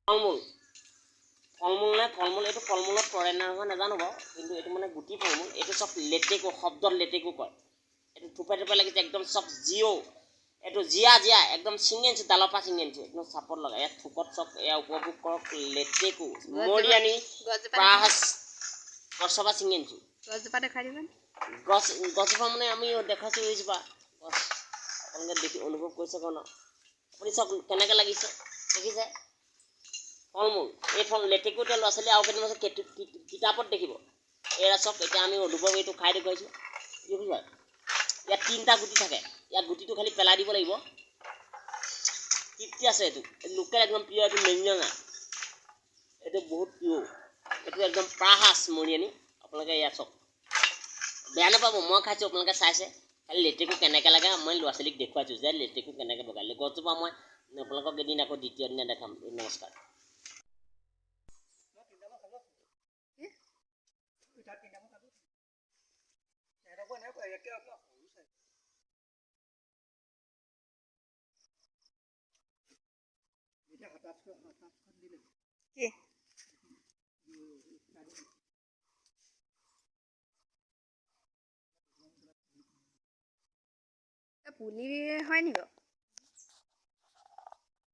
ফলমূল নে ফলমূল এইটো ফলমূলত পৰে নে নহয় নাজানো বাৰু, কিন্তু এইটো মানে গুটি ফলমূল। এইটো চব লেটেকু, শব্দত লেটেকু কয়। এইটো থোপে থোপে লাগিছে একদম চব এইটো জীয়া একদম ছিঙি আনিছোঁ, ডালৰ পৰা ছিঙি আনিছোঁ, একদম চাপত লগাই ইয়াত থোপত চব এয়া উপভোগ কৰক। লেটেকু মৰিয়ানি প্ৰাহাচ গছৰ পৰা ছিঙি আনিছোঁ। গছজোপা দেখাই দিবনে? গছজোপা মানে আমি দেখাইছোঁ এইজোপা গছ, আপোনালোকে দেখি অনুভৱ কৰিছে কওঁ ন। আপুনি চব কেনেকৈ লাগিছে দেখিছে? ফলমূল এই লেটেকু এতিয়া ল'ৰা ছোৱালী আৰু কেইদিনমান কিতাপত দেখিব। এয়া চব এতিয়া আমি অনুভৱ এইটো খাই দেখুৱাইছোঁ। দেখিছে ইয়াত 3টা গুটি থাকে, ইয়াত গুটিটো খালি পেলাই দিব লাগিব। তৃপ্তি আছে। এইটো লোকেল একদম পিয়ৰ, এইটো মেমনা নাই, এইটো বহুত পিয়ৰ। এইটো একদম প্ৰাহাচ মৰিয়ানি। আপোনালোকে ইয়াত চব বেয়া নাপাব, মই খাইছোঁ, আপোনালোকে চাইছে। খালি লেটেকু কেনেকৈ লাগে মই ল'ৰা ছোৱালীক দেখুৱাইছোঁ যে লেটেকু কেনেকৈ বগাই। গছজোপা মই আপোনালোকক এদিন আকৌ দ্বিতীয় দিনা দেখাম। নমস্কাৰ। পুলি হয় নি বাৰু?